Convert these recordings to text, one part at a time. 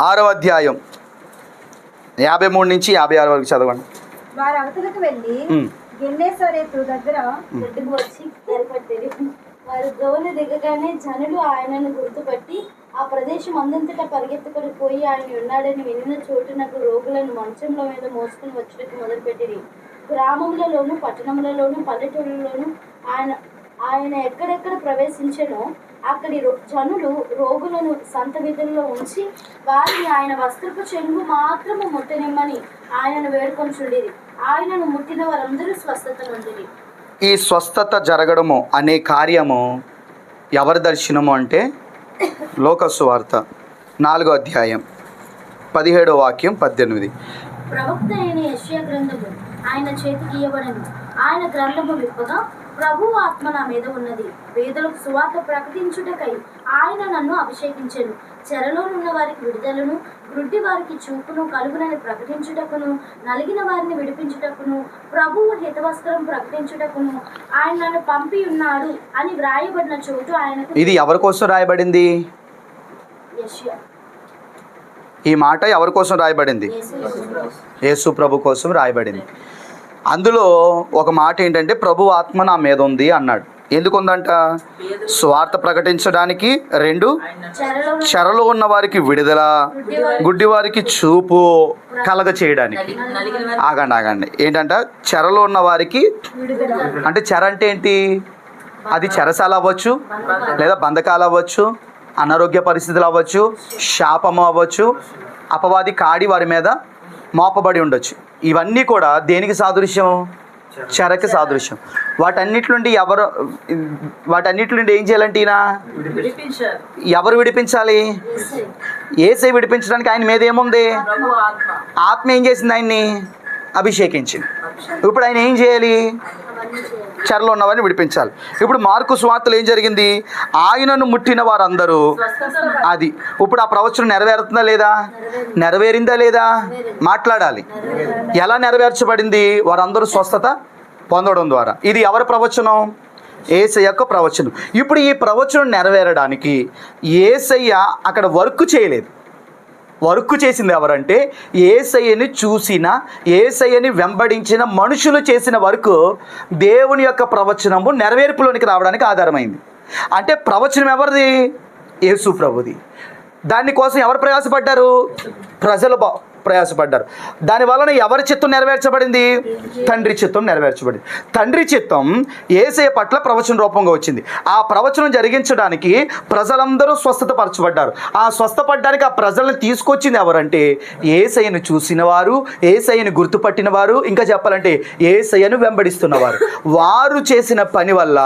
6వ అధ్యాయం 53 నుంచి 56 వరకు చదవండి. వారు అవతలకు వెళ్ళి గెన్నేసరేతు దగ్గర ఒడ్డుకు వచ్చి ఏర్పట్టేది. వారు దోణి దిగగానే జనులు ఆయనను గుర్తుపట్టి ఆ ప్రదేశం అందంతటా పరిగెత్తుకొని పోయి ఆయన ఉన్నాడని వినిన చోటునకు రోగులను మంచంలో మీద మోసుకుని వచ్చుటకు మొదలుపెట్టిరి. గ్రామములలోను పట్టణములలోను పల్లెటూళ్ళలోను ఆయన ఎక్కడెక్కడ ప్రవేశించెనో అక్కడి జనులు రోగులను సంత వీధుల్లో ఉంచి వారిని ఆయన వస్త్రపు చెంగు మాత్రము ముట్టనిమ్మని ఆయనను వేడుకొంచుండిరి. ఆయనను ముట్టిన వారందరూ స్వస్థత నొందిరి. ఈ స్వస్థత జరగడము అనే కార్యము ఎవరి దర్శనము అంటే లోక సువార్త 4వ అధ్యాయం 17వ వాక్యం 18. ప్రవక్త అయిన యెషయా గ్రంథము ఆయన చేతికి ఇయ్యబడెను. ఆయన గ్రంథము విప్పగా ప్రభువు ఆత్మ నా మీద ఉన్నది, పేదలకు సువార్త ప్రకటించుటకై ఆయన నన్ను అభిషేకించెను. చెరలోనున్న వారికి విడుదలను, గ్రుడ్డి వారికి చూపును కలుగునని ప్రకటించుటకును, నలిగిన వారిని విడిపించుటకును, ప్రభువు హితవస్త్రం ప్రకటించుటకును ఆయన నన్ను పంపి ఉన్నాడు అని వ్రాయబడిన చోటు ఆయనకు. ఇది ఎవరి కోసం రాయబడింది? యెషయా. ఈ మాట ఎవరి కోసం రాయబడింది? యేసు ప్రభు కోసం రాయబడింది. అందులో ఒక మాట ఏంటంటే ప్రభు ఆత్మ నా మీద ఉంది అన్నాడు. ఎందుకు ఉందంట? స్వార్థ ప్రకటించడానికి, 2 చెరలో ఉన్న వారికి విడుదల, గుడ్డి వారికి చూపు కలగ చేయడానికి. ఆగండి ఏంటంట? చెరలో ఉన్న వారికి అంటే చెర అంటే ఏంటి? అది చెరసాల అవ్వచ్చు, లేదా బంధకాలు అవ్వచ్చు, అనారోగ్య పరిస్థితులు అవ్వచ్చు, శాపము అవ్వచ్చు, అపవాది కాడి వారి మీద మోపబడి ఉండొచ్చు. ఇవన్నీ కూడా దేనికి సాదృశ్యం? చెరకి సాదృశ్యం. వాటన్నిటి నుండి ఏం చేయాలంటే ఈయన ఎవరు విడిపించాలి? యేసయ్య విడిపించడానికి ఆయన మీద ఏముంది? ఆత్మ ఏం చేసింది? ఆయన్ని అభిషేకించింది. ఇప్పుడు ఆయన ఏం చేయాలి? చెరలో ఉన్నవారిని విడిపించాలి. ఇప్పుడు మార్కు సువార్తలో ఏం జరిగింది? ఆయనను ముట్టిన వారందరూ, అది ఇప్పుడు ఆ ప్రవచనం నెరవేరుతుందా లేదా? నెరవేరిందా లేదా? మాట్లాడాలి. ఎలా నెరవేర్చబడింది? వారందరూ స్వస్థత పొందడం ద్వారా. ఇది ఎవరి ప్రవచనం? యేసయ్య యొక్క ప్రవచనం. ఇప్పుడు ఈ ప్రవచనం నెరవేరడానికి యేసయ్య అక్కడ వర్క్ చేయలేదు. వర్క్ చేసింది ఎవరంటే యేసయ్యని చూసిన, యేసయ్యని వెంబడించిన మనుషులు చేసిన వర్క్ దేవుని యొక్క ప్రవచనము నెరవేర్పులోనికి రావడానికి ఆధారమైంది. అంటే ప్రవచనం ఎవరిది? యేసు ప్రభుది. దానికోసం ఎవరు ప్రయాసపడ్డారు? ప్రజలు ప్రయాసపడ్డారు. దానివలన ఎవరి చిత్తం నెరవేర్చబడింది? తండ్రి చిత్తం నెరవేర్చబడింది. తండ్రి చిత్తం యేసయ్య పట్ల ప్రవచన రూపంగా వచ్చింది. ఆ ప్రవచనం జరిగించడానికి ప్రజలందరూ స్వస్థత పరచబడ్డారు. ఆ స్వస్థపడ్డానికి ఆ ప్రజలను తీసుకొచ్చింది ఎవరంటే యేసయ్యను చూసిన వారు, యేసయ్యను గుర్తుపట్టిన వారు, ఇంకా చెప్పాలంటే యేసయ్యను వెంబడిస్తున్నవారు. వారు చేసిన పని వల్ల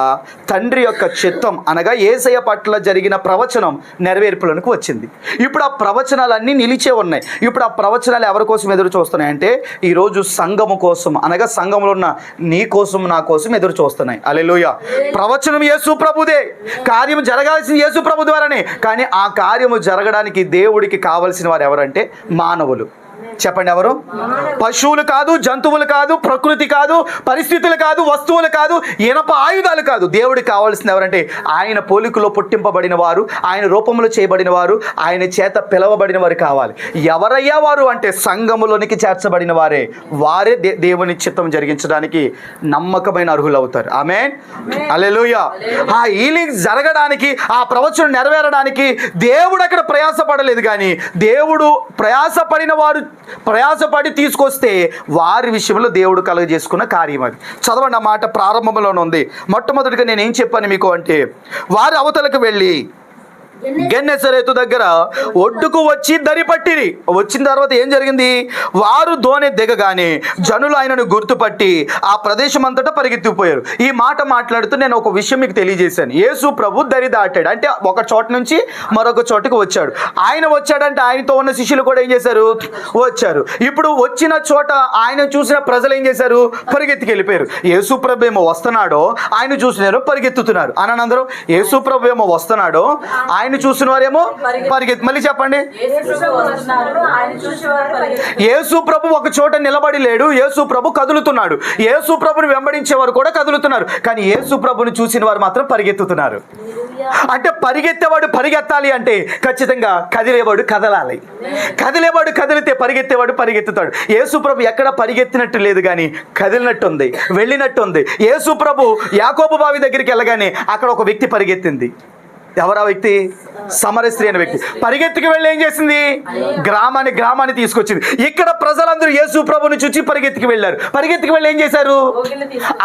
తండ్రి యొక్క చిత్తం అనగా యేసయ్య పట్ల జరిగిన ప్రవచనం నెరవేర్పులకు వచ్చింది. ఇప్పుడు ఆ ప్రవచనాలన్నీ నిలిచే ఉన్నాయి. ఇప్పుడు ఆ ప్రవచనాలు ఎవరి కోసం ఎదురు చూస్తున్నాయంటే ఈరోజు సంఘము కోసం, అనగా సంఘంలో ఉన్న నీ కోసం, నా కోసం ఎదురు చూస్తున్నాయి. హల్లెలూయా. ప్రవచనం యేసు ప్రభుదే, కార్యము జరగాల్సింది యేసు ప్రభు ద్వారానే. కానీ ఆ కార్యము జరగడానికి దేవుడికి కావలసిన వారు ఎవరంటే మానవులు. చెప్పండి, ఎవరు? పశువులు కాదు, జంతువులు కాదు, ప్రకృతి కాదు, పరిస్థితులు కాదు, వస్తువులు కాదు, ఇనప ఆయుధాలు కాదు. దేవుడికి కావాల్సింది ఎవరంటే ఆయన పోలికలో పుట్టింపబడిన వారు, ఆయన రూపంలో చేయబడిన వారు, ఆయన చేత పిలవబడిన వారు కావాలి. ఎవరయ్యా వారు అంటే సంఘములోనికి చేర్చబడిన వారే. వారే దేవుని చిత్తం జరిగించడానికి నమ్మకమైన అర్హులు అవుతారు. ఆమేన్, హల్లెలూయా. ఆ హీలింగ్ జరగడానికి, ఆ ప్రవచనం నెరవేరడానికి దేవుడు అక్కడ ప్రయాసపడలేదు. కానీ దేవుడు ప్రయాసపడి తీసుకొస్తే వారి విషయంలో దేవుడు కలుగజేసుకున్న కార్యం అది. చదవండి, ఆ మాట ప్రారంభంలోనే ఉంది. మొట్టమొదటిగా నేను ఏం చెప్పాను మీకు అంటే, వారు అవతలకు వెళ్ళి గెన్నెసరేతు దగ్గర ఒడ్డుకు వచ్చి దరిపట్టిరి. వచ్చిన తర్వాత ఏం జరిగింది? వారు దోణి దిగగానే జనులు ఆయనను గుర్తుపట్టి ఆ ప్రదేశం అంతటా పరిగెత్తిపోయారు. ఈ మాట మాట్లాడుతూ నేను ఒక విషయం మీకు తెలియజేశాను. యేసు ప్రభు దరి దాటాడు అంటే ఒక చోట నుంచి మరొక చోటుకు వచ్చాడు. ఆయన వచ్చాడంటే ఆయనతో ఉన్న శిష్యులు కూడా ఏం చేశారు? వచ్చారు. ఇప్పుడు వచ్చిన చోట ఆయన చూసిన ప్రజలు ఏం చేశారు? పరిగెత్తికి వెళ్ళిపోయారు. యేసు ప్రభు ఏమో వస్తున్నాడో ఆయన చూసినారు, పరిగెత్తుతున్నారు. అనందరూ యేసు ప్రభు ఏమో వస్తున్నాడో ఆయన ఆయన చూసిన వారేమో పరిగెత్తి. మళ్ళీ చెప్పండి. యేసు ప్రభు ఒక చోట నిలబడి లేడు, యేసు ప్రభు కదులుతున్నాడు. యేసు ప్రభుని వెంబడించే వారు కూడా కదులుతున్నారు, కానీ యేసు ప్రభుని చూసిన వారు మాత్రం పరిగెత్తుతున్నారు. అంటే పరిగెత్తేవాడు పరిగెత్తాలి అంటే ఖచ్చితంగా కదిలేవాడు కదలాలి. కదిలేవాడు కదిలితే పరిగెత్తేవాడు పరిగెత్తుతాడు. యేసు ప్రభు ఎక్కడ పరిగెత్తినట్టు లేదు, కానీ కదిలినట్టుంది, వెళ్ళినట్టుంది. యేసు ప్రభు యాకోబు బావి దగ్గరికి వెళ్ళగానే అక్కడ ఒక వ్యక్తి పరిగెత్తింది. ఎవరా వ్యక్తి? సమర స్త్రీ అనే వ్యక్తి పరిగెత్తుకు వెళ్ళి ఏం చేసింది? గ్రామాన్ని తీసుకొచ్చింది. ఇక్కడ ప్రజలందరూ యేసు ప్రభుని చూసి పరిగెత్తుకు వెళ్ళారు. పరిగెత్తుకు వెళ్ళి ఏం చేశారు?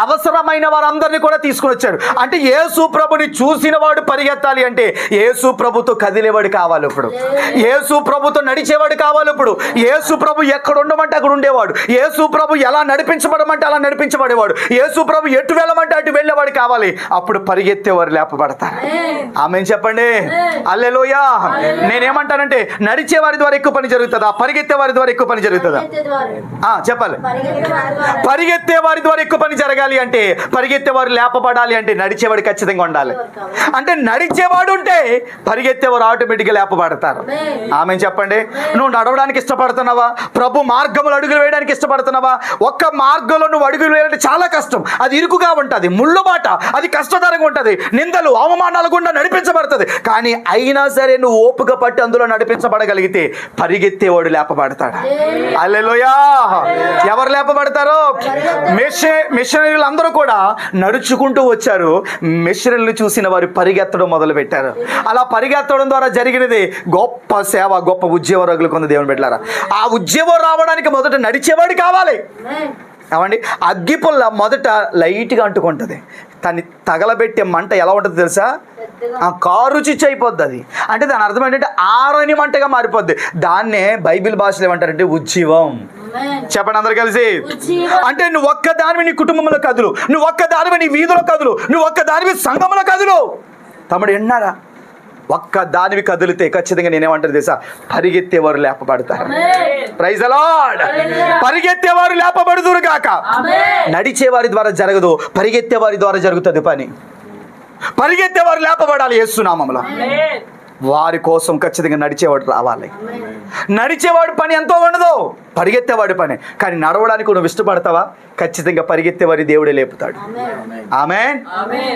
అవసరమైన వారందరినీ కూడా తీసుకుని వచ్చారు. అంటే యేసు ప్రభుని చూసిన వాడు పరిగెత్తాలి అంటే యేసు ప్రభుతో కదిలేవాడు కావాలి. ఇప్పుడు యేసు ప్రభుతో నడిచేవాడు కావాలి. ఇప్పుడు యేసు ప్రభు ఎక్కడ ఉండమంటే అక్కడ ఉండేవాడు. యేసు ప్రభు ఎలా నడిపించబడమంటే అలా నడిపించబడేవాడు. యేసు ప్రభు ఎటు వెళ్ళమంటే అటు వెళ్ళేవాడు కావాలి. అప్పుడు పరిగెత్తేవారు లేపబడతారు. ఆమె చెప్పండి. హల్లెలూయా. నేనేమంటానంటే నడిచే వారి ద్వారా ఎక్కువ పని జరుగుతుందా, పరిగెత్తే వారి ద్వారా ఎక్కువ పని జరుగుతుందా? చెప్పాలి. పరిగెత్తే వారి ద్వారా ఎక్కువ పని జరగాలి అంటే, పరిగెత్తేవారు లేపబడాలి అంటే నడిచేవాడు ఖచ్చితంగా ఉండాలి. అంటే నడిచేవాడు ఉంటే పరిగెత్తేవారు ఆటోమేటిక్గా లేపబడతారు. ఆమె చెప్పండి. నువ్వు నడవడానికి ఇష్టపడుతున్నావా? ప్రభు మార్గములు అడుగులు వేయడానికి ఇష్టపడుతున్నావా? ఒక్క మార్గంలో నువ్వు అడుగులు వేయాలంటే చాలా కష్టం. అది ఇరుకుగా ఉంటుంది, ముళ్ళు బాట, అది కష్టతరంగా ఉంటుంది, నిందలు అవమానాలు గుండా నడిపించబడుతుంది. కానీ అయినా సరే నువ్వు ఓపిక పట్టి అందులో నడిపించబడగలిగితే పరిగెత్తేవాడు లేపబడతాడు. హల్లెలూయా. ఎవరు లేపబడతారో? మిషనరీలు అందరూ కూడా నడుచుకుంటూ వచ్చారు. మిషనరీలు చూసిన వారు పరిగెత్తడం మొదలు పెట్టారు. అలా పరిగెత్తడం ద్వారా జరిగినది గొప్ప సేవ, గొప్ప ఉద్యోగం రగులుకుంది దేవుని బిడ్డలారా. ఆ ఉద్యోగం రావడానికి మొదట నడిచేవాడు కావాలి. ఏమండి? అగ్గిపుల్ల మొదట లైట్గా అంటుకుంటుంది, దాన్ని తగలబెట్టే మంట ఎలా ఉంటుంది తెలుసా? కారు చిచ్చు అయిపోద్ది. అది అంటే దాని అర్థం ఏంటంటే ఆరని మంటగా మారిపోద్ది. దాన్నే బైబిల్ భాషలో ఏమంటారంటే ఉజ్జీవం. చెప్పండి అందరు కలిసి. అంటే నువ్వు ఒక్క దానివి నీ కుటుంబంలో కదులు, నువ్వు ఒక్క దానివి నీ వీధిలో కదులు, నువ్వు ఒక్క దానివి సంఘంలో కదులు. తమ్ముడు విన్నారా? ఒక్క దానివి కదిలితే ఖచ్చితంగా నేనేమంటారు తెలుసా? పరిగెత్తేవారు లేపబడతారు. Praise the Lord. పరిగెత్తేవారు లేపబడుదురు గాక. నడిచేవారి ద్వారా జరగదు, పరిగెత్తేవారి ద్వారా జరుగుతుంది పని. పరిగెత్తేవారు లేపబడాలి యేసు నామములో. వారి కోసం ఖచ్చితంగా నడిచేవాడు రావాలి. నడిచేవాడు పని ఎంతో ఉండదు, పరిగెత్తేవాడి పని. కానీ నడవడానికి నువ్వు ఇష్టపడతావా? ఖచ్చితంగా పరిగెత్తేవారి దేవుడే లేపుతాడు. ఆమేన్.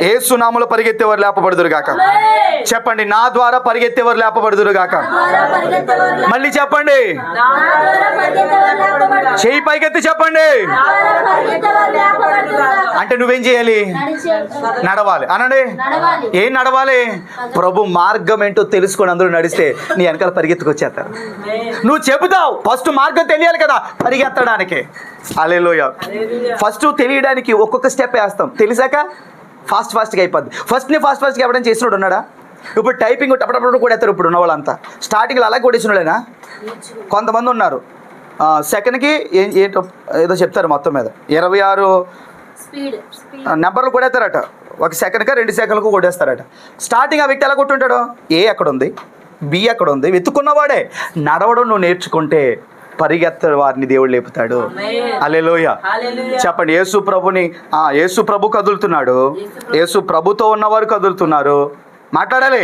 యేసు నామములో పరిగెత్తేవారు లేపబడుదురు గాక. చెప్పండి. నా ద్వారా పరిగెత్తేవారు లేపబడుదురు గాక. మళ్ళీ చెప్పండి. చేయి పైకెత్తి చెప్పండి. అంటే నువ్వేం చేయాలి? నడవాలి. అనండి. ఏం నడవాలి? ప్రభు మార్గం ఏంటో తెలుసుకొని అందరూ నడిస్తే నీ వెనకాల పరిగెత్తుకొచ్చేస్తారు. నువ్వు చెబుతావు, ఫస్ట్ మార్గం తెలియాలి కదా పరిగెత్తడానికి. హల్లెలూయా. ఫస్ట్ తెలియడానికి ఒక్కొక్క స్టెప్ వేస్తాం, తెలిసాక ఫాస్ట్గా అయిపోద్ది. ఫస్ట్గా ఇవ్వడం చేసినోడు ఉన్నాడా? ఇప్పుడు టైపింగ్ టపటప్పుడు కూడా ఎత్తారు ఇప్పుడు ఉన్న వాళ్ళంతా. స్టార్టింగ్లో అలా కొట్టేసినోడేనా? కొంతమంది ఉన్నారు సెకండ్కి ఏంటో ఏదో చెప్తారు, మొత్తం మీద 26 నెంబర్లు కొడేస్తారట. 1 సెకండ్గా 2 సెకండ్లకు కొట్టేస్తారట. స్టార్టింగ్ ఆ వ్యక్తి ఎలా కొట్టుంటాడు? ఏ ఎక్కడ ఉంది, బి ఎక్కడ ఉంది, వెతుక్కున్నవాడే. నడవడం నువ్వు నేర్చుకుంటే పరిగెత్త వారిని దేవుడు లేపుతాడు. హల్లెలూయా. చెప్పండి. యేసు ప్రభు కదులుతున్నాడు. యేసు ప్రభుతో ఉన్నవారు కదులుతున్నారు. మాట్లాడాలి.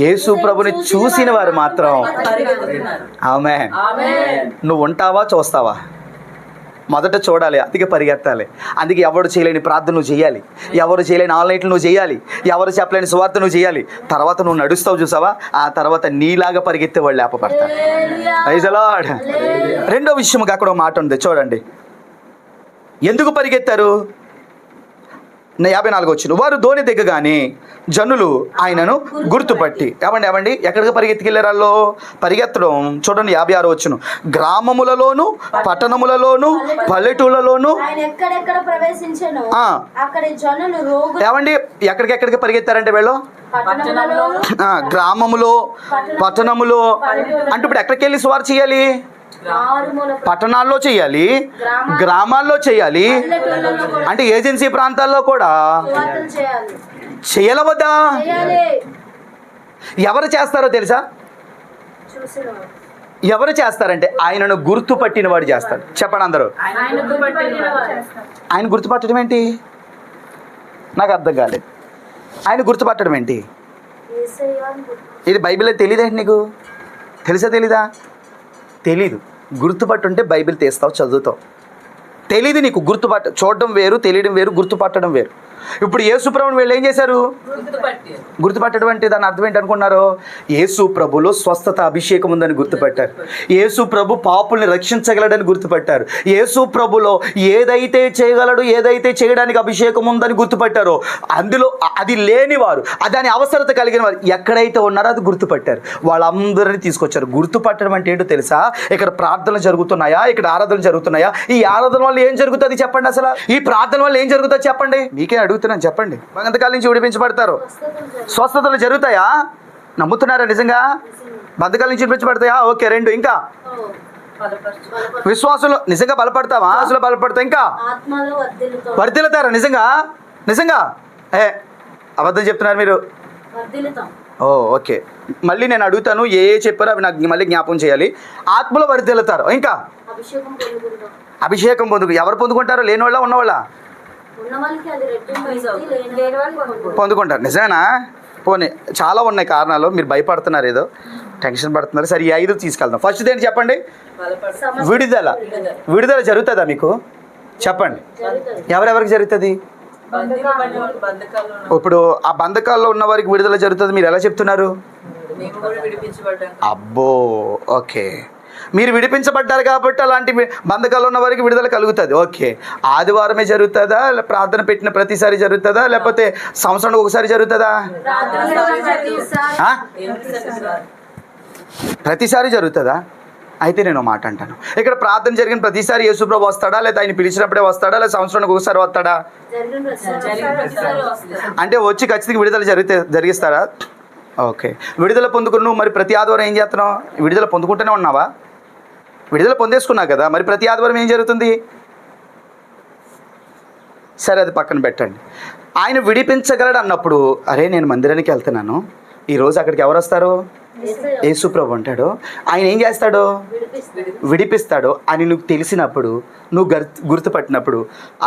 యేసు ప్రభుని చూసిన వారు మాత్రం ఆమేన్. నువ్వు ఉంటావా చూస్తావా? మొదట చూడాలి, అందుకే పరిగెత్తాలి. అందుకే ఎవరు చేయలేని ప్రార్థన నువ్వు చేయాలి, ఎవరు చేయలేని ఆన్లైన్లు నువ్వు చేయాలి, ఎవరు చెప్పలేని సువార్త నువ్వు చేయాలి. తర్వాత నువ్వు నడుస్తావు చూసావా, ఆ తర్వాత నీలాగా పరిగెత్తే వాళ్ళు లేపబడతారు. Praise the lord. రెండో విషయం అక్కడ ఒక మాట ఉంది చూడండి. ఎందుకు పరిగెత్తారు? 54 వచ్చిన వారు ధోని దిగగానే జనులు ఆయనను గుర్తుపట్టి ఏమండి ఎక్కడికి పరిగెత్తుకెళ్ళారు? వాళ్ళు పరిగెత్తడం చూడండి. 56 వచ్చిన గ్రామములలోను పట్టణములలోను పల్లెటూళ్ళలోను ఏమండి ఎక్కడికి పరిగెత్తారంటే వీళ్ళు గ్రామములో పట్టణములో. అంటే ఇప్పుడు ఎక్కడికి వెళ్ళి సువార్త చేయాలి? పట్టణాల్లో చేయాలి, గ్రామాల్లో చేయాలి, అంటే ఏజెన్సీ ప్రాంతాల్లో కూడా చేయాల వద్దా? ఎవరు చేస్తారో తెలుసా? ఎవరు చేస్తారంటే ఆయనను గుర్తుపట్టిన వాడు చేస్తాడు. చెప్పండి అందరూ. ఆయన గుర్తుపట్టడం ఏంటి? నాకు అర్థం కాలేదు. ఆయన గుర్తుపట్టడం ఏంటి? యేసయ్య అని ఇది బైబిల్లో తెలియదేంటి నీకు? తెలుసా తెలీదా? తెలీదు. గుర్తుపట్టుంటే బైబిల్ తీస్తావు, చదువుతావు. తెలీదు నీకు. చూడడం వేరు, తెలియడం వేరు, గుర్తుపట్టడం వేరు. ఇప్పుడు యేసు ప్రభువుని వీళ్ళు ఏం చేశారు? గుర్తుపట్టడం అంటే దాని అర్థం ఏంటి అనుకున్నారు? యేసు ప్రభులో స్వస్థత అభిషేకం ఉందని గుర్తుపట్టారు. యేసు ప్రభు పాపుల్ని రక్షించగలడని గుర్తుపట్టారు. యేసు ప్రభులో ఏదైతే చేయగలడు, ఏదైతే చేయడానికి అభిషేకం ఉందని గుర్తుపట్టారో, అందులో అది లేనివారు, దాని అవసరత కలిగిన వారు ఎక్కడైతే ఉన్నారో అది గుర్తుపట్టారు. వాళ్ళందరినీ తీసుకొచ్చారు. గుర్తుపట్టడం అంటే ఏంటో తెలుసా? ఇక్కడ ప్రార్థనలు జరుగుతున్నాయా, ఇక్కడ ఆరాధనలు జరుగుతున్నాయా? ఈ ఆరాధన వల్ల ఏం జరుగుతుంది చెప్పండి? అసలు ఈ ప్రార్థన వల్ల ఏం జరుగుతుంది చెప్పండి? మీకే అడుగుతున్నాను, చెప్పండి. బంధకాల నుంచి విడిపించబడతారు. స్వస్థతలు జరుగుతాయా? నమ్ముతున్నారా నిజంగా? బంధకాల నుంచి విడిపించబడతాయా? ఓకే. 2 ఇంకా విశ్వాసంలో నిజంగా బలపడతావా? అసలు బలపడతా. ఇంకా వర్ధిల్లుతారా? నిజంగా నిజంగా అబద్ధం చెప్తున్నారు మీరు. ఓకే. మళ్ళీ నేను అడుగుతాను, ఏ చెప్పారో అవి నాకు మళ్ళీ జ్ఞాపకం చేయాలి. ఆత్మలో వర్ధిల్లుతారు. ఇంకా అభిషేకం ఎవరు పొందుకుంటారు? లేనివాళ్ళ ఉన్నవాళ్ళ? పొందుకుంటారు. నిజమేనా? పోనీ చాలా ఉన్నాయి కారణాలు. మీరు భయపడుతున్నారు, ఏదో టెన్షన్ పడుతున్నారు. సరే, ఈ 5 తీసుకెళ్దాం. ఫస్ట్ ఏంటి చెప్పండి? విడుదల. విడుదల జరుగుతుందా మీకు? చెప్పండి. ఎవరెవరికి జరుగుతుంది? ఇప్పుడు ఆ బంధకాల్లో ఉన్న వారికి విడుదల జరుగుతుంది. మీరు ఎలా చెప్తున్నారు? అబ్బో, ఓకే. మీరు విడిపించబడ్డారు కాబట్టి అలాంటి బంధకాల్లో ఉన్న వారికి విడుదల కలుగుతుంది. ఓకే. ఆదివారమే జరుగుతుందా? ప్రార్థన పెట్టిన ప్రతిసారి జరుగుతుందా? లేకపోతే సంవత్సరానికి ఒకసారి జరుగుతుందా? ప్రతిసారి జరుగుతుందా? అయితే నేను మాట అంటాను. ఇక్కడ ప్రార్థన జరిగిన ప్రతిసారి యేసుప్రభు వస్తాడా, లేదా ఆయన పిలిచినప్పుడే వస్తాడా, లేదా సంవత్సరానికి ఒకసారి వస్తాడా? అంటే వచ్చి ఖచ్చితంగా విడుదల జరిగిస్తారా? ఓకే. విడుదల పొందుకున్నావు, మరి ప్రతి ఆదివారం ఏం చేస్తున్నావు? విడుదల పొందుకుంటూనే ఉన్నావా? విడుదల పొందేసుకున్నావు కదా, మరి ప్రతి ఆదివారం ఏం జరుగుతుంది? సరే, అది పక్కన పెట్టండి. ఆయన విడిపించగలడు అన్నప్పుడు, అరే నేను మందిరానికి వెళ్తున్నాను, ఈరోజు అక్కడికి ఎవరు వస్తారు? యేసు ప్రభు అంటాడు. ఆయన ఏం చేస్తాడు? విడిపిస్తాడు అని నువ్వు తెలిసినప్పుడు, నువ్వు గుర్తుపట్టినప్పుడు,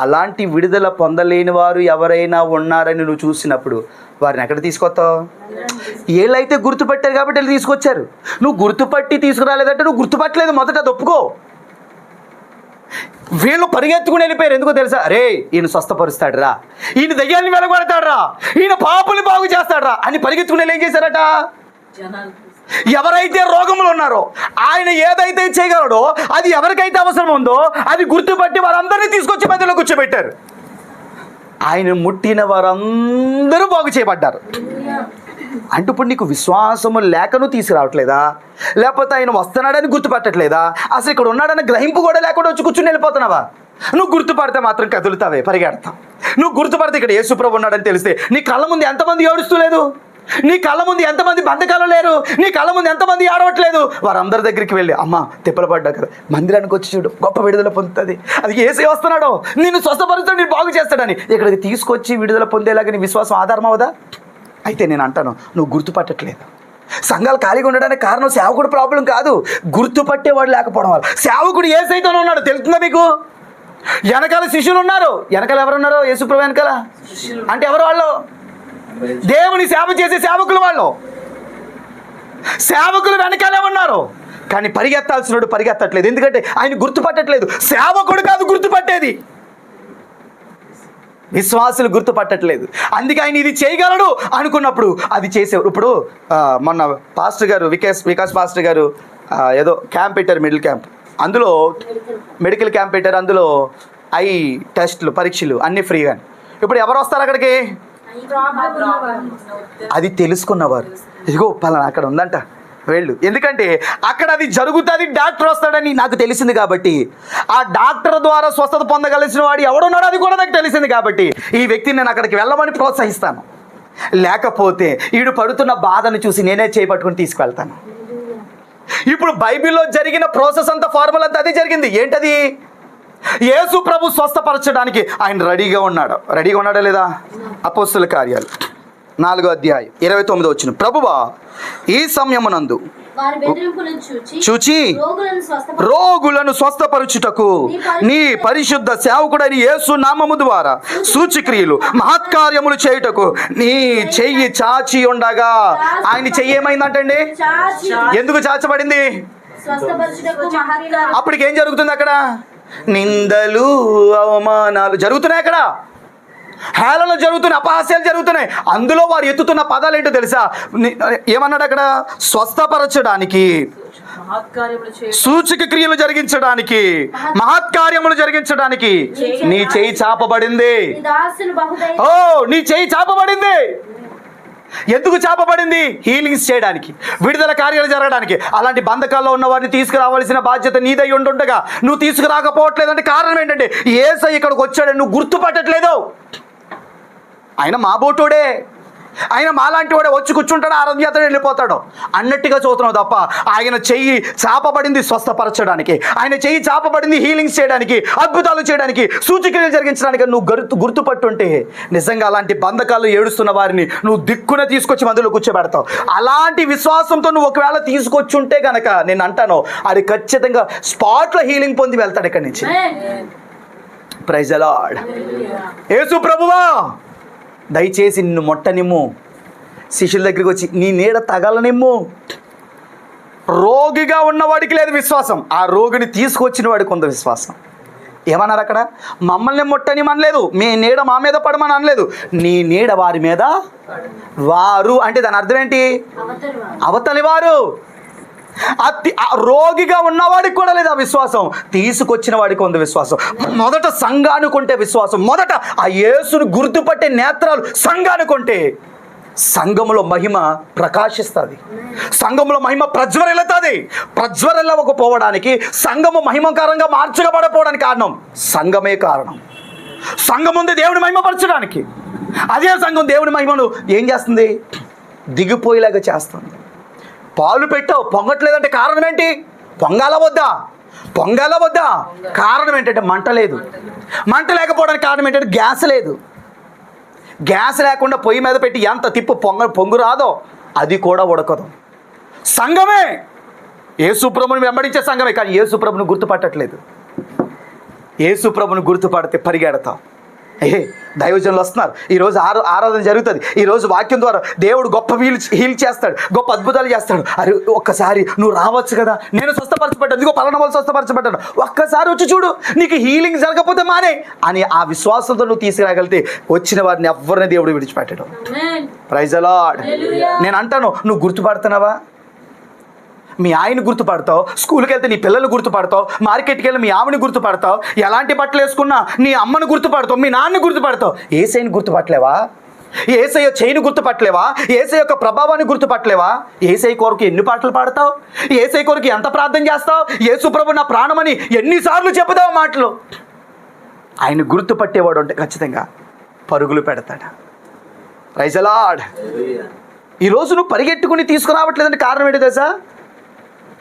అలాంటి విడుదల పొందలేని వారు ఎవరైనా ఉన్నారని నువ్వు చూసినప్పుడు వారిని ఎక్కడ తీసుకొస్తావు? వీళ్ళైతే గుర్తుపట్టారు కాబట్టి వీళ్ళు తీసుకొచ్చారు. నువ్వు గుర్తుపట్టి తీసుకురాలేదంటే నువ్వు గుర్తుపట్టలేదు. మొదట అది ఒప్పుకో. వీళ్ళు పరిగెత్తుకుని వెళ్ళిపోయారు. ఎందుకో తెలుసా? అరే ఈయన స్వస్థపరుస్తాడు రా, ఈయన దయ్యాన్ని వెలగొడతాడు రా, ఈయన పాపులు బాగు చేస్తాడు రా అని పరిగెత్తుకుని వెళ్ళి ఏం చేశారట? ఎవరైతే రోగములు ఉన్నారో, ఆయన ఏదైతే చేయగలడో, అది ఎవరికైతే అవసరం ఉందో అది గుర్తుపట్టి వారందరినీ తీసుకొచ్చి మధ్యలో కూర్చోబెట్టారు. ఆయన ముట్టిన వారందరూ బాగు చేయబడ్డారు. అంటే ఇప్పుడు నీకు విశ్వాసము లేకను తీసుకురావట్లేదా? లేకపోతే ఆయన వస్తున్నాడని గుర్తుపట్టట్లేదా? అసలు ఇక్కడ ఉన్నాడని గ్రహింపు కూడా లేకుండా వచ్చి కూర్చుని వెళ్ళిపోతున్నావా? నువ్వు గుర్తుపడితే మాత్రం కదులుతావే, పరిగెడతావు. నువ్వు గుర్తుపడితే ఇక్కడ యేసుప్రభు ఉన్నాడని తెలిస్తే నీ కళ్ళ ముందు ఎంతమంది ఏడుస్తూ లేదు? నీ కళ్ళ ముందు ఎంతమంది బంధకాలు లేరు? నీ కళ్ళ ముందు ఎంతమంది ఆడవట్లేదు? వారందరి దగ్గరికి వెళ్ళి, అమ్మ తిప్పలు పడ్డా కదా, మందిరానికి వచ్చి చూడు, గొప్ప విడుదల పొందుతుంది, అది యేసే వస్తున్నాడో, నిన్ను స్వస్థపరుస్తాడు, నేను బాగు చేస్తాడని ఇక్కడికి తీసుకొచ్చి విడుదల పొందేలాగా నీ విశ్వాసం ఆధారం అవదా? అయితే నేను అంటాను, నువ్వు గుర్తుపట్టట్లేదు. సంఘాలు ఖాళీగా ఉండడానికి కారణం సేవకుడు ప్రాబ్లం కాదు, గుర్తుపట్టేవాడు లేకపోవడం వల్ల. సేవకుడు యేసైతోనే ఉన్నాడు, తెలుస్తుందా మీకు? వెనకాల శిష్యులు ఉన్నారు. వెనకాల ఎవరున్నారు? యేసుప్రభు వెనకాల. అంటే ఎవరు వాళ్ళు? దేవుని సేవ చేసే సేవకులు వాళ్ళు. సేవకులు వెనకాలే ఉన్నారు, కానీ పరిగెత్తాల్సినోడు పరిగెత్తట్లేదు. ఎందుకంటే ఆయన గుర్తుపట్టట్లేదు. సేవకుడు కాదు గుర్తుపట్టేది, విశ్వాసులు గుర్తుపట్టట్లేదు. అందుకే ఆయన ఇది చేయగలడు అనుకున్నప్పుడు అది చేసేవారు. ఇప్పుడు మొన్న పాస్టర్ గారు వికాస్ పాస్టర్ గారు ఏదో క్యాంప్ పెట్టారు, మిడిల్ క్యాంప్. అందులో మెడికల్ క్యాంప్ పెట్టారు. అందులో ఐ టెస్ట్లు, పరీక్షలు అన్నీ ఫ్రీగా. ఇప్పుడు ఎవరు వస్తారు అక్కడికి? అది తెలుసుకున్నవారు. ఇదిగో పలానా అక్కడ ఉందంట వెళ్ళు. ఎందుకంటే అక్కడ అది జరుగుతుంది, డాక్టర్ వస్తాడని నాకు తెలిసింది కాబట్టి, ఆ డాక్టర్ ద్వారా స్వస్థత పొందగలిసిన వాడు ఎవడున్నాడో అది కూడా నాకు తెలిసింది కాబట్టి ఈ వ్యక్తిని నేను అక్కడికి వెళ్ళమని ప్రోత్సహిస్తాను. లేకపోతే వీడు పడుతున్న బాధను చూసి నేనే చేపట్టుకుని తీసుకువెళ్తాను. ఇప్పుడు బైబిల్లో జరిగిన ప్రాసెస్ అంతా, ఫార్ములా అంతా అదే జరిగింది. ఏంటది? యేసు ప్రభు స్వస్థపరచడానికి ఆయన రెడీగా ఉన్నాడా లేదా? అపోస్తుల కార్యాలు 4వ అధ్యాయం 29వ వచనం. ప్రభువా ఈ సమయమునందు వారి బెదిరింపులను చూచి రోగులను స్వస్థపరచుటకు నీ పరిశుద్ధ సేవకుడైన యేసు నామము ద్వారా సూచక్రియలు మహత్కార్యములు చేయుటకు నీ చెయ్యి చాచి ఉండగా. ఆయన చెయ్యి ఏమైందంటండి? ఎందుకు చాచబడింది? అప్పటికి ఏం జరుగుతుంది అక్కడ? నిందలు అవమానాలు జరుగుతున్నాయి, అక్కడ హేళన జరుగుతున్నాయి, అపహాస్యాలు జరుగుతున్నాయి. అందులో వారు ఎత్తుతున్న పదాలు ఏంటో తెలుసా? ఏమన్నాడు అక్కడ? స్వస్థపరచడానికి, సూచక క్రియలు జరిగించడానికి, మహత్కార్యములు జరిగించడానికి నీ చేయి చాపబడింది. ఓ, నీ చేయి చాపబడింది. ఎందుకు చాపబడింది? హీలింగ్స్ చేయడానికి, విడుదల కార్యాలు జరగడానికి. అలాంటి బంధకాల్లో ఉన్న వారిని తీసుకురావాల్సిన బాధ్యత నీదై ఉండుండగా నువ్వు తీసుకురాకపోవట్లేదంటే కారణం ఏంటంటే యేసయ్య ఇక్కడికి వచ్చాడని నువ్వు గుర్తుపట్టట్లేదు. ఆయన మా బోటోడే, ఆయన మాలాంటి వాడే, వచ్చి కూర్చుంటాడు, ఆరాధ్యతడు, వెళ్ళిపోతాడు అన్నట్టుగా చూస్తున్నావు తప్ప ఆయన చెయ్యి చాపబడింది స్వస్థపరచడానికి, ఆయన చెయ్యి చాపబడింది హీలింగ్స్ చేయడానికి, అద్భుతాలు చేయడానికి, సూచక్రియలు జరిగించడానికి. నువ్వు గుర్తుపట్టుంటే నిజంగా అలాంటి బంధకాలు ఏడుస్తున్న వారిని నువ్వు దిక్కున తీసుకొచ్చి మందులో కూర్చోబెడతావు. అలాంటి విశ్వాసంతో నువ్వు ఒకవేళ తీసుకొచ్చుంటే గనక నేను అంటాను అది ఖచ్చితంగా స్పాట్లో హీలింగ్ పొంది వెళ్తాడు ఇక్కడి నుంచి. Praise the lord. యేసు ప్రభువా దయచేసి నిన్ను మొట్టనిమ్ము, శిష్యుల దగ్గరికి వచ్చి నీ నీడ తగలనిమ్ము. రోగిగా ఉన్నవాడికి లేదు విశ్వాసం, ఆ రోగిని తీసుకొచ్చిన వాడికి ఉంది విశ్వాసం. ఏమన్నారు అక్కడ? మమ్మల్ని ముట్టనిమనలేదు, మీ నీడ మా మీద పడమని అనలేదు, నీ నీడ వారి మీద. వారు అంటే దాని అర్థం ఏంటి? అవతలి వారు. రోగిగా ఉన్నవాడికి కూడా లేదు ఆ విశ్వాసం, తీసుకొచ్చిన వాడికి ఉంది విశ్వాసం. మొదట సంఘానికి ఉంటే విశ్వాసం, మొదట ఆ యేసును గుర్తుపట్టే నేత్రాలు సంఘానికి ఉంటే సంఘములో మహిమ ప్రకాశిస్తుంది, సంఘములో మహిమ ప్రజ్వరిల్లుతుంది. ప్రజ్వరిల్లకపోవడానికి, సంఘము మహిమకరంగా మార్చబడపోవడానికి కారణం సంఘమే కారణం. సంఘం ఉంది దేవుని మహిమపరచడానికి. అదే సంఘం దేవుని మహిమను ఏం చేస్తుంది? దిగిపోయేలాగా చేస్తుంది. పాలు పెట్టావు పొంగట్లేదంటే కారణం ఏంటి? పొంగాల వద్దా? కారణం ఏంటంటే మంట లేదు. మంట లేకపోవడానికి కారణం ఏంటంటే గ్యాస్ లేదు. గ్యాస్ లేకుండా పొయ్యి మీద పెట్టి ఎంత తిప్పు పొంగు రాదో అది కూడా ఉడకదు. సంఘమే, యేసుప్రభుని వెంబడించే సంఘమే. కానీ యేసుప్రభుని గుర్తుపట్టట్లేదు. యేసుప్రభుని గుర్తుపడితే పరిగెడతావు. దైవజనులు వస్తున్నారు, ఈరోజు ఆరాధన జరుగుతుంది, ఈరోజు వాక్యం ద్వారా దేవుడు గొప్ప హీల్ చేస్తాడు, గొప్ప అద్భుతాలు చేస్తాడు. అరే ఒక్కసారి నువ్వు రావచ్చు కదా, నేను స్వస్థపరచబడ్డాను, ఇదిగో పలానా వాళ్ళు స్వస్థపరచబడ్డాను, ఒక్కసారి వచ్చి చూడు, నీకు హీలింగ్ జరగకపోతే మానే అని ఆ విశ్వాసంతో నువ్వు తీసుకురాగలిగితే వచ్చిన వారిని ఎవరిని దేవుడు విడిచిపెట్టడం. Praise the lord. నేను అంటాను, నువ్వు గుర్తుపడుతున్నావా? మీ ఆయన గుర్తుపడతావు, స్కూల్కి వెళ్తే నీ పిల్లలు గుర్తుపడతావు, మార్కెట్కి వెళ్ళి మీ ఆమెను గుర్తుపడతావు, ఎలాంటి బట్టలు వేసుకున్నా నీ అమ్మను గుర్తుపడతావు, మీ నాన్నని గుర్తుపడతావు. యేసయ్యని గుర్తుపట్టలేవా? యేసయ్య చేయిని గుర్తుపట్టలేవా? యేసయ్య యొక్క ప్రభావాన్ని గుర్తుపట్టలేవా? యేసయ్య కొరకు ఎన్ని పాటలు పాడతావు? యేసయ్య కొరకు ఎంత ప్రార్థన చేస్తావు? యేసు ప్రభు నా ప్రాణమని ఎన్నిసార్లు చెబుతావు మాటలు? ఆయన గుర్తుపట్టేవాడు అంటే ఖచ్చితంగా పరుగులు పెడతాడు. Praise the lord. ఈరోజు నువ్వు పరిగెట్టుకుని తీసుకురావట్లేదంటే కారణం ఏంటి తెలుసా?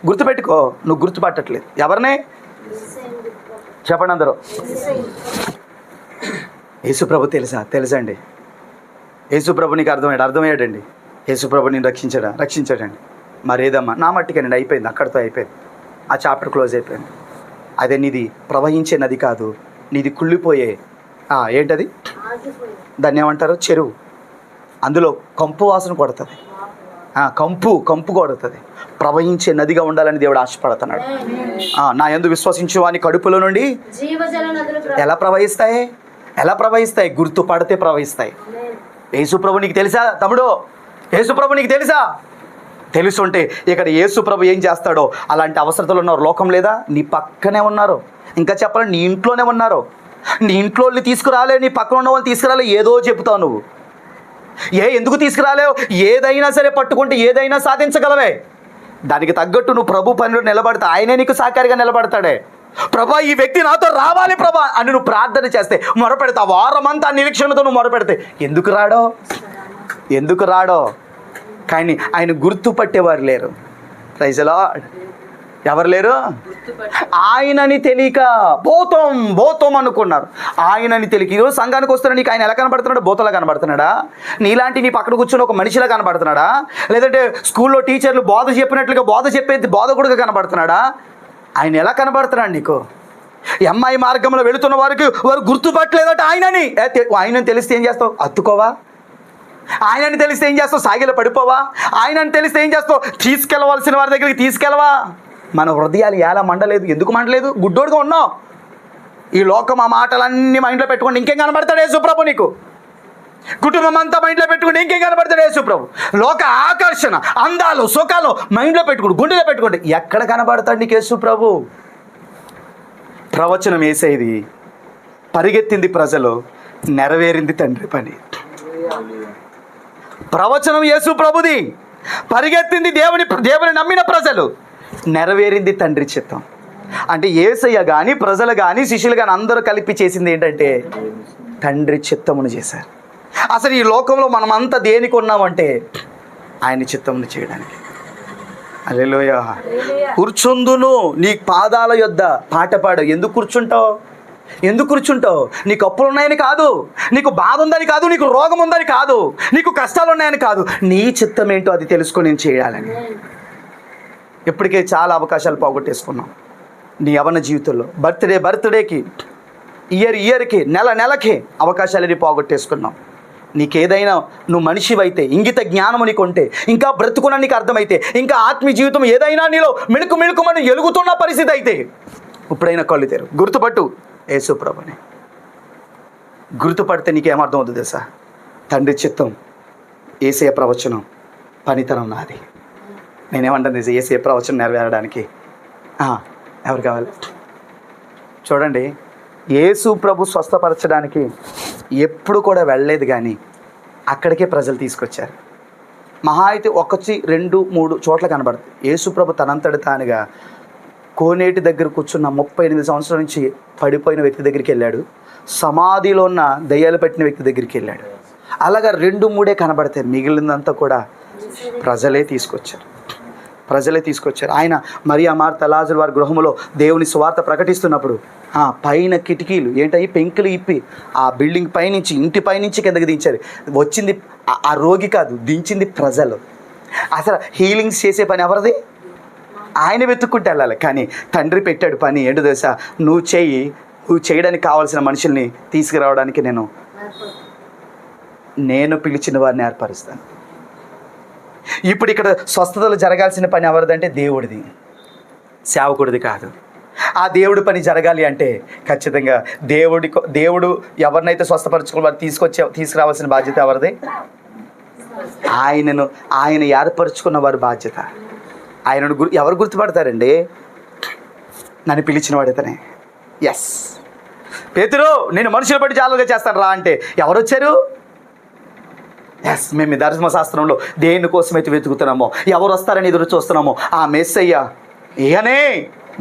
గుర్తుపెట్టుకో, నువ్వు గుర్తుపట్టట్లేదు. ఎవరినే చెప్పండి అందరూ. యేసుప్రభు తెలుసండి. యేసుప్రభు నీకు అర్థమయ్యాడండి. యేసుప్రభు నేను రక్షించాడండి. మరేదమ్మా నా మట్టికేనండి, అయిపోయింది, అక్కడితో అయిపోయింది, ఆ చాప్టర్ క్లోజ్ అయిపోయింది. అదే నీది ప్రవహించే నది కాదు, నీది కుళ్ళిపోయే ఏంటది, దాన్ని ఏమంటారు, చెరువు. అందులో కంపు వాసన కొడుతుంది, కంపు కొడుతుంది. ప్రవహించే నదిగా ఉండాలని దేవుడు ఆశపడుతున్నాడు. నా యందు విశ్వసించు వాని కడుపులో నుండి ఎలా ప్రవహిస్తాయి? గుర్తుపడితే ప్రవహిస్తాయి. యేసుప్రభు నీకు తెలుసా తమ్ముడు? యేసుప్రభు నీకు తెలుసా? తెలుసుంటే ఇక్కడ యేసుప్రభు ఏం చేస్తాడో అలాంటి అవసరతలు ఉన్నారు. లోకం లేదా, నీ పక్కనే ఉన్నారు. ఇంకా చెప్పాలంటే నీ ఇంట్లోనే ఉన్నారు. నీ ఇంట్లో వాళ్ళని తీసుకురాలే, నీ పక్కన ఉన్న వాళ్ళని తీసుకురాలే, ఏదో చెబుతావు నువ్వు. ఎందుకు తీసుకురాలేవు? ఏదైనా సరే పట్టుకుంటే ఏదైనా సాధించగలవే. దానికి తగ్గట్టు నువ్వు ప్రభు పనిలో నిలబడితే ఆయనే నీకు సహకారిగా నిలబడతాడే. ప్రభా ఈ వ్యక్తి నాతో రావాలి ప్రభా అని నువ్వు ప్రార్థన చేస్తే, మొరపెడతా, వారమంతా నిరీక్షణతో నువ్వు మొరపెడితే ఎందుకు రాడో కానీ ఆయన గుర్తుపట్టేవారు లేరు. Praise the lord. ఎవరు లేరు? ఆయనని తెలియక భూతం అనుకున్నారు. ఆయనని తెలియక ఈరోజు సంఘానికి వస్తున్నా నీకు ఆయన ఎలా కనబడుతున్నాడు? భూతంలా కనబడుతున్నాడా? నీలాంటి నీ పక్కన కూర్చొని ఒక మనిషిలా కనబడుతున్నాడా? లేదంటే స్కూల్లో టీచర్లు బోధ చెప్పినట్లుగా బోధకుడుగా కనబడుతున్నాడా? ఆయన ఎలా కనబడుతున్నాడు నీకు? అమ్మాయి మార్గంలో వెళుతున్న వారు గుర్తుపట్టలేదట ఆయనని తెలిస్తే ఏం చేస్తావు? అత్తుకోవా? ఆయనని తెలిస్తే ఏం చేస్తావు? సాగిలో పడిపోవా? ఆయనని తెలిస్తే ఏం చేస్తావు? తీసుకెళ్ళవలసిన వారి దగ్గరికి తీసుకెళ్ళవా? మన హృదయాలు ఎలా మండలేదు? ఎందుకు మండలేదు? గుడ్డోడుగా ఉన్నావు. ఈ లోకం ఆ మాటలన్నీ మైండ్లో పెట్టుకోండి, ఇంకేం కనబడతాడు యేసుప్రభు నీకు? కుటుంబం అంతా మైండ్లో పెట్టుకుంటే ఇంకేం కనబడతాడు యేసుప్రభు? లోక ఆకర్షణ, అందాలు, సుఖాలు మైండ్లో పెట్టుకోండి, గుండెలో పెట్టుకోండి. ఎక్కడ కనబడతాడు నీకు యేసుప్రభు? ప్రవచనం యేసేది, పరిగెత్తింది ప్రజలు, నెరవేరింది తండ్రి పని. ప్రవచనం యేసు ప్రభుది, పరిగెత్తింది దేవుని నమ్మిన ప్రజలు, నెరవేరింది తండ్రి చిత్తం. అంటే యేసయ్య కానీ ప్రజలు కానీ శిష్యులు కానీ అందరూ కలిపి చేసింది ఏంటంటే తండ్రి చిత్తమును చేశారు. అసలు ఈ లోకంలో మనమంతా దేనికి ఉన్నామంటే ఆయన చిత్తమును చేయడానికి. హల్లెలూయా. కూర్చుందును నీ పాదాల యొద్ద పాట పాడు. ఎందుకు కూర్చుంటావు? నీకు అప్పులు ఉన్నాయని కాదు, నీకు బాధ ఉందని కాదు, నీకు రోగం ఉందని కాదు, నీకు కష్టాలు ఉన్నాయని కాదు, నీ చిత్తం ఏంటో అది తెలుసుకొని నేను చేయాలని. ఇప్పటికే చాలా అవకాశాలు పోగొట్టేసుకున్నాం నీ యవ్వన జీవితంలో. బర్త్డేకి, ఇయర్కి, నెలకి అవకాశాలని పోగొట్టేసుకున్నాం. నీకేదైనా నువ్వు మనిషివైతే, ఇంగిత జ్ఞానము నీకు ఉంటే, ఇంకా బ్రతుకున్న నీకు అర్థమైతే, ఇంకా ఆత్మీయ జీవితం ఏదైనా నీలో మిణుకుమని ఎలుగుతున్న పరిస్థితి అయితే ఇప్పుడైనా కళ్ళు తెరు, గుర్తుపట్టు యేసుప్రభుని. గుర్తుపడితే నీకేమర్థం అవుతుంది తెలుసా? తండ్రి చిత్తం, యేసయ్య ప్రవచనం, పనితనం నాది. నేనేమంటాను యేసయ్య ప్రవచనం నెరవేరడానికి ఎవరు కావాలి? చూడండి, యేసు ప్రభు స్వస్థపరచడానికి ఎప్పుడు కూడా వెళ్ళలేదు, కానీ అక్కడికే ప్రజలు తీసుకొచ్చారు. మహా అయితే 1, 2, 3 చోట్ల కనబడుతుంది. యేసు ప్రభు తనంతటి తానుగా కోనేటి దగ్గర కూర్చున్న 38 సంవత్సరాల నుంచి పడిపోయిన వ్యక్తి దగ్గరికి వెళ్ళాడు. సమాధిలో ఉన్న దయ్యాలు పెట్టిన వ్యక్తి దగ్గరికి వెళ్ళాడు. అలాగా 2, 3 కనబడతాయి. మిగిలినంతా కూడా ప్రజలే తీసుకొచ్చారు. ఆయన మరియా, మార్త, లాజరు వారి గృహంలో దేవుని సువార్త ప్రకటిస్తున్నప్పుడు పైన కిటికీలు ఏంటవి పెంకులు ఇప్పి ఆ బిల్డింగ్ పైనుంచి, ఇంటి పైనుంచి కిందకి దించారు. వచ్చింది ఆ రోగి కాదు, దించింది ప్రజలు. అసలు హీలింగ్స్ చేసే పని ఎవరిది? ఆయన వెతుక్కుంటే వెళ్ళాలి. కానీ తండ్రి పెట్టాడు పని ఏంటో తెలుసా? నువ్వు చేయడానికి కావాల్సిన మనుషుల్ని తీసుకురావడానికి నేను పిలిచిన వారిని ఏర్పరుస్తాను. ఇప్పుడు ఇక్కడ స్వస్థతలు జరగాల్సిన పని ఎవరిదంటే దేవుడిది, సేవకుడిది కాదు. ఆ దేవుడి పని జరగాలి అంటే ఖచ్చితంగా దేవుడు ఎవరినైతే స్వస్థపరచుకోవాలి తీసుకురావాల్సిన బాధ్యత ఎవరిది? ఆయన ఏర్పరచుకున్న వారి బాధ్యత. ఆయనను ఎవరు గుర్తుపడతారండి? నన్ను పిలిచిన వాడితేనే. ఎస్, పేతురు నేను మనుషులు బట్టి జాలుగా చేస్తాను రా అంటే ఎవరు వచ్చారు? ఎస్, మేము ఈ ధర్మశాస్త్రంలో దేనికోసమైతే వెతుకుతున్నామో, ఎవరు వస్తారని ఎదురు చూస్తున్నామో ఆ మెస్సయ్య ఈయనే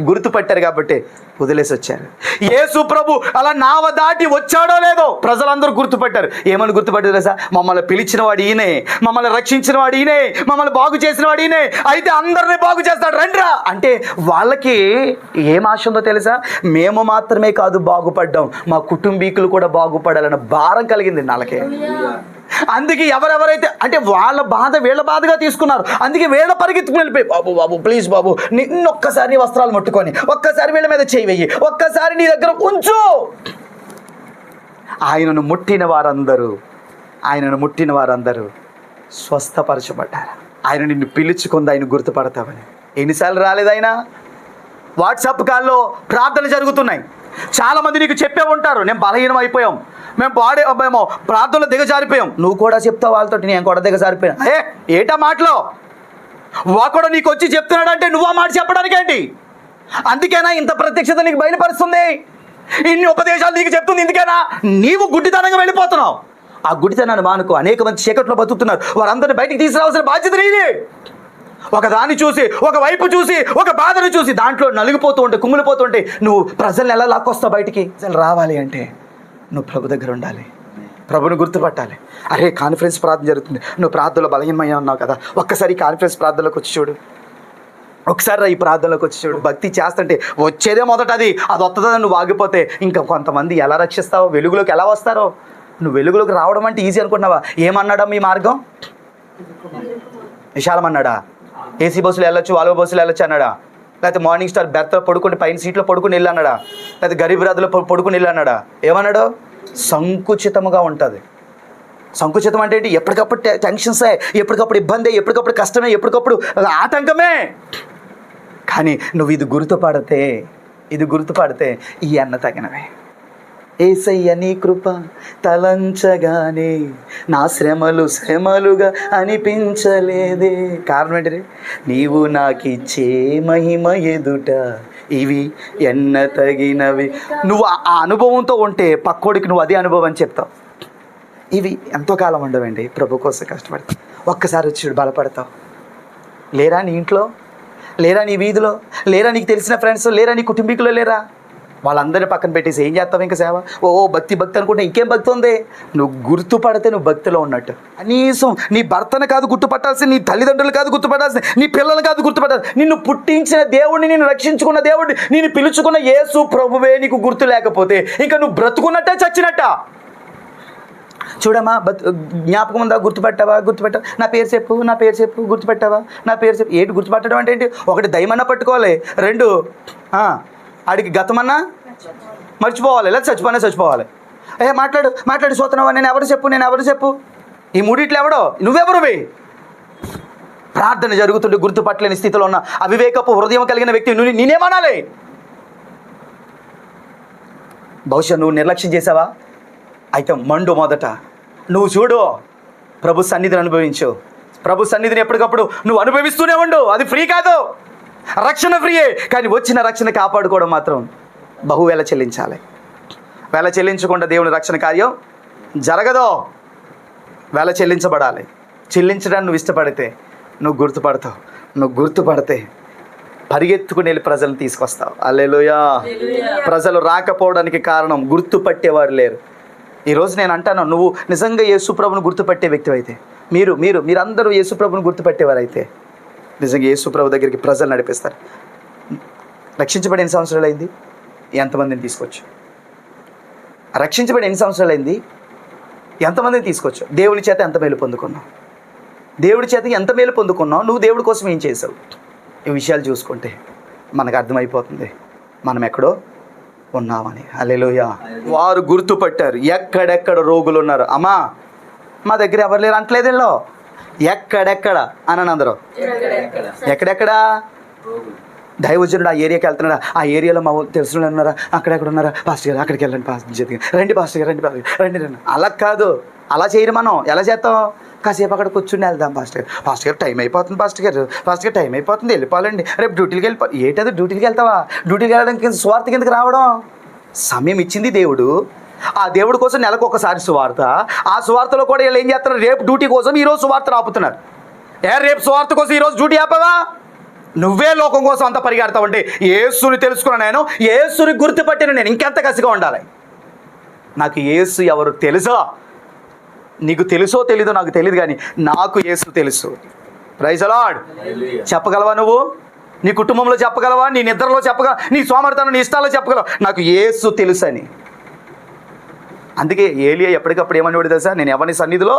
గుర్తుపట్టారు కాబట్టి వదిలేసి వచ్చారు. యేసు ప్రభు అలా నావ దాటి వచ్చాడో లేదో ప్రజలందరూ గుర్తుపట్టారు. ఏమని గుర్తుపట్టారు తెలుసా? మమ్మల్ని పిలిచిన వాడు ఈయనే, మమ్మల్ని రక్షించిన వాడు ఈయనే, మమ్మల్ని బాగు చేసిన వాడు ఈయనే, అయితే అందరినీ బాగు చేస్తాడు రండ్రా అంటే వాళ్ళకి ఏం ఆశ ఉందో తెలుసా? మేము మాత్రమే కాదు బాగుపడ్డాం, మా కుటుంబీకులు కూడా బాగుపడాలన్న భారం కలిగింది వాళ్ళకి. అందుకే ఎవరెవరైతే అంటే వాళ్ళ బాధ వీళ్ళ బాధగా తీసుకున్నారు. అందుకే వీళ్ళ పరిగెత్తుకుని వెళ్ళిపోయి బాబు ప్లీజ్ బాబు నిన్నొక్కసారి నీ వస్త్రాలు ముట్టుకొని ఒక్కసారి వీళ్ళ మీద చేయి వెయ్యి, ఒక్కసారి నీ దగ్గర ఉంచు. ఆయనను ముట్టిన వారందరూ స్వస్థపరచబడ్డారు. ఆయన నిన్ను పిలుచుకుంది, ఆయన గుర్తుపడతావని. ఎన్నిసార్లు రాలేదు ఆయన? వాట్సాప్ కాల్లో ప్రార్థనలు జరుగుతున్నాయి. చాలామంది నీకు చెప్పే ఉంటారు, నేను బలహీనం అయిపోయాం, మేము ప్రార్థనలో దిగజారిపోయాం. నువ్వు కూడా చెప్తావు వాళ్ళతో, నేను కూడా దిగజారిపోయాను. ఏటా మాటలో వాడు నీకు వచ్చి చెప్తున్నాడంటే నువ్వు ఆ మాట చెప్పడానికి ఏంటి? అందుకేనా ఇంత ప్రత్యక్షత నీకు బయలుపరుస్తుంది, ఇన్ని ఉపదేశాలు నీకు చెప్తుంది? ఇందుకేనా నీవు గుడ్డితనంగా వెళ్ళిపోతున్నావు? ఆ గుడ్డితనాన్ని మానుకో. అనేక మంది చీకట్లో బతుకుతున్నారు, వారందరినీ బయటికి తీసుకురావాల్సిన బాధ్యత నీది. ఒక దాన్ని చూసి, ఒక వైపు చూసి, ఒక బాధను చూసి దాంట్లో నలిగిపోతూ ఉంటే, కుమ్మిలిపోతూ ఉంటే నువ్వు ప్రజల్ని ఎలా లాక్కొస్తావు బయటికి? అసలు రావాలి అంటే నువ్వు ప్రభు దగ్గర ఉండాలి, ప్రభుని గుర్తుపట్టాలి. అరే కాన్ఫరెన్స్ ప్రార్థన జరుగుతుంది, నువ్వు ప్రార్థనలో బలహీనమయ్యా ఉన్నావు కదా, ఒక్కసారి కాన్ఫరెన్స్ ప్రార్థనలోకి వచ్చి చూడు. ఒకసారి ఈ ప్రార్థనలోకి వచ్చి చూడు. భక్తి చేస్తుంటే వచ్చేదే మొదట అది వస్తుందని నువ్వు ఆగిపోతే ఇంకా కొంతమంది ఎలా రక్షిస్తావో, వెలుగులోకి ఎలా వస్తారో. నువ్వు వెలుగులోకి రావడం అంటే ఈజీ అనుకుంటున్నావా? ఏమన్నాడా మీ మార్గం? విశాలమన్నాడా? ఏసీ బస్సులు వెళ్ళొచ్చు, వాల్వో బస్సులు వెళ్ళొచ్చు అన్నాడా? లేకపోతే మార్నింగ్ స్టార్ బెర్త్లో పడుకుని పైన సీట్లో పడుకుని వెళ్ళి అన్నాడా? లేకపోతే గరీబ్ రాజులో పడుకుని వెళ్ళి అన్నాడా? ఏమన్నాడు? సంకుచితముగా ఉంటుంది. సంకుచితం అంటే ఏంటి? ఎప్పటికప్పుడు టెన్షన్సే, ఎప్పటికప్పుడు ఇబ్బంది, ఎప్పటికప్పుడు కష్టమే, ఎప్పటికప్పుడు ఆటంకమే. కానీ నువ్వు ఇది గుర్తుపడితే ఈ అన్న తగినవే. యేసయ్య నీ కృప తలంచగానే నా శ్రమలుగా అనిపించలేదే. కారణం ఏంటి? నీవు నాకిచ్చే మహిమ ఎదుట ఇవి ఎన్న తగినవి. నువ్వు ఆ అనుభవంతో ఉంటే పక్కోడికి నువ్వు అదే అనుభవం అని చెప్తావు. ఇవి ఎంతో కాలం ఉండవండి. ప్రభు కోసం కష్టపడతావు. ఒక్కసారి వచ్చి బలపడతావు. లేరా నీ ఇంట్లో? లేరా నీ వీధిలో? లేరా నీకు తెలిసిన ఫ్రెండ్స్? లేరా నీ కుటుంబీకులు? లేరా? వాళ్ళందరినీ పక్కన పెట్టేసి ఏం చేస్తావు ఇంకా సేవ? భక్తి అనుకుంటే ఇంకేం భక్తి ఉంది? నువ్వు గుర్తుపడితే నువ్వు భక్తిలో ఉన్నట్టు. కనీసం నీ భర్తను కాదు గుర్తుపట్టాల్సింది, నీ తల్లిదండ్రులు కాదు గుర్తుపట్టాల్సింది, నీ పిల్లలు కాదు గుర్తుపట్టాల్సింది, నిన్ను పుట్టించిన దేవుడిని, నిన్ను రక్షించుకున్న దేవుడిని, నిన్ను పిలుచుకున్న యేసు ప్రభువే నీకు గుర్తు లేకపోతే ఇంకా నువ్వు బ్రతుకున్నట్టే చచ్చినట్ట. చూడమ్మా, జ్ఞాపకం ఉందా? గుర్తుపెట్టావా? నా పేరు చెప్పు. గుర్తుపెట్టావా? నా పేరు చెప్పు. ఏంటి గుర్తుపెట్టడం అంటే ఏంటి? ఒకటి దయమన్నా పట్టుకోవాలి, రెండు ఆడికి గతమన్నా మర్చిపోవాలి, లేదా చచ్చిపోవాలి. మాట్లాడు సోతనవా? నేను ఎవరు చెప్పు. ఈ మూడిట్లో ఎవడో? నువ్వెవరువి? ప్రార్థన జరుగుతుంటే గుర్తుపట్టలేని స్థితిలో ఉన్న అవివేకపు హృదయం కలిగిన వ్యక్తి నేనేమనాలి? బహుశా నువ్వు నిర్లక్ష్యం చేసావా? అయితే మండు మొదట నువ్వు చూడు, ప్రభు సన్నిధిని అనుభవించు. ప్రభు సన్నిధిని ఎప్పటికప్పుడు నువ్వు అనుభవిస్తూనే ఉండు. అది ఫ్రీ కాదు, రక్షణ ఫ్రీయే. కానీ వచ్చిన రక్షణ కాపాడుకోవడం మాత్రం బహువేళ చెల్లించాలి. వేళ చెల్లించకుండా దేవుని రక్షణ కార్యం జరగదు. వేళ చెల్లించబడాలి. చెల్లించడానికి నువ్వు ఇష్టపడితే నువ్వు గుర్తుపడితే పరిగెత్తుకుని వెళ్ళి ప్రజలను తీసుకొస్తావు. హల్లెలూయా. ప్రజలు రాకపోవడానికి కారణం గుర్తుపట్టేవారు లేరు. ఈరోజు నేను అంటాను, నువ్వు నిజంగా యేసుప్రభుని గుర్తుపట్టే వ్యక్తి అయితే, మీరందరూ యేసుప్రభుని గుర్తుపట్టేవారైతే నిజంగా యేసుప్రభు దగ్గరికి ప్రజలు నడిపిస్తారు. రక్షించబడి ఎన్ని సంవత్సరాలు అయింది? ఎంతమందిని తీసుకోవచ్చు? రక్షించబడి ఎన్ని సంవత్సరాలు అయింది? ఎంతమందిని తీసుకోవచ్చు? దేవుడి చేత ఎంత మేలు పొందుకున్నావు? నువ్వు దేవుడి కోసం ఏం చేసావు? ఈ విషయాలు చూసుకుంటే మనకు అర్థమైపోతుంది మనం ఎక్కడో ఉన్నామని. హల్లెలూయా. వారు గుర్తుపట్టారు. ఎక్కడెక్కడ రోగులు ఉన్నారు. అమ్మా, మా దగ్గర ఎవరు లేరు అంటలేదు. ఎక్కడెక్కడ అని అందరూ ఎక్కడెక్కడ దైవజనుడు ఆ ఏరియాకి వెళ్తున్నాడా? ఆ ఏరియాలో మా తెలిసిన ఉన్నారా? అక్కడెక్కడ ఉన్నారా? పాస్టర్ గారు అక్కడికి వెళ్ళండి, రండి పాస్టర్ గారు రండి. అలా కాదు, అలా చేయరు. మనం ఎలా చేస్తాం? కాసేపు అక్కడ కూర్చుని వెళ్దాం. పాస్టర్ గారు టైం అయిపోతుంది, పాస్టర్ గారు టైం అయిపోతుంది, వెళ్ళిపోవాలండి, రేపు డ్యూటీకి ఏంటది? డ్యూటీకి వెళ్తావా? డ్యూటీకి వెళ్ళడానికి స్వార్థ కిందకి రావడం. సమయం ఇచ్చింది దేవుడు. ఆ దేవుడి కోసం నెలకు ఒకసారి సువార్త. ఆ సువార్తలో కూడా వీళ్ళు ఏం చేస్తున్నారు? రేపు డ్యూటీ కోసం ఈరోజు సువార్త ఆపుతున్నారు. రేపు సువార్త కోసం ఈరోజు డ్యూటీ ఆపవా? నువ్వే లోకం కోసం అంత పరిగెడతావంటే యేసుని తెలుసుకున్నా, నేను యేసుని గుర్తుపట్టిన నేను ఇంకెంత కసిగా ఉండాలి. నాకు యేసు ఎవరు తెలుసో, నీకు తెలుసో తెలీదో నాకు తెలియదు, కానీ నాకు యేసు తెలుసు. Praise the lord. చెప్పగలవా? నువ్వు నీ కుటుంబంలో చెప్పగలవా? నీ నిద్రలో చెప్పగలవా? నీ సోమరితనం, నీ ఇష్టాల్లో చెప్పగలవా? నాకు యేసు తెలుసని. అందుకే ఏలియా ఎప్పటికప్పుడు ఏమనేవాడు తెలుసా? నేను ఎవరి సన్నిధిలో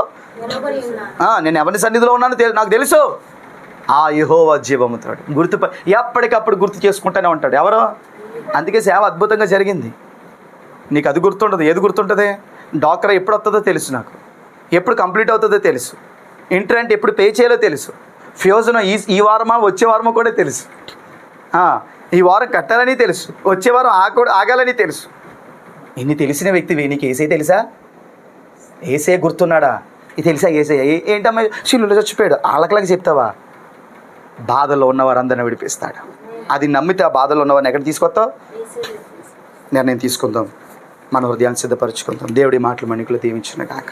ఉన్నాను నాకు తెలుసు. ఆ యెహోవా జీవముతాడు. ఎప్పటికప్పుడు గుర్తు చేసుకుంటూనే ఉంటాడు. ఎవరో? అందుకే సేవ అద్భుతంగా జరిగింది. నీకు అది గుర్తుండదు. ఏది గుర్తుంటుంది? డాక్టర్ ఎప్పుడు వస్తుందో తెలుసు, నాకు ఎప్పుడు కంప్లీట్ అవుతుందో తెలుసు, ఇంటర్నెట్ ఎప్పుడు పే చేయాలో తెలుసు, ఫ్యూజన్ ఈ వారమా వచ్చే వారమా కూడా తెలుసు, ఈ వారం కట్టాలని తెలుసు, వచ్చే వారం ఆగాలని తెలుసు. ఇన్ని తెలిసిన వ్యక్తివి నీకు ఏసే తెలుసా? ఏసే గుర్తున్నాడా? ఇది తెలుసా? ఏసే ఏంటమ్మా శిలువలో చచ్చిపోయాడు వాళ్ళకి చెప్తావా? బాధల్లో ఉన్నవారందరిని విడిపిస్తాడు. అది నమ్మితే ఆ బాధల్లో ఉన్నవారిని ఎక్కడ తీసుకొస్తావు? నిర్ణయం తీసుకుందాం, మన హృదయాన్ని సిద్ధపరచుకుందాం. దేవుడి మాటలు మణికులు దీవించును గాక.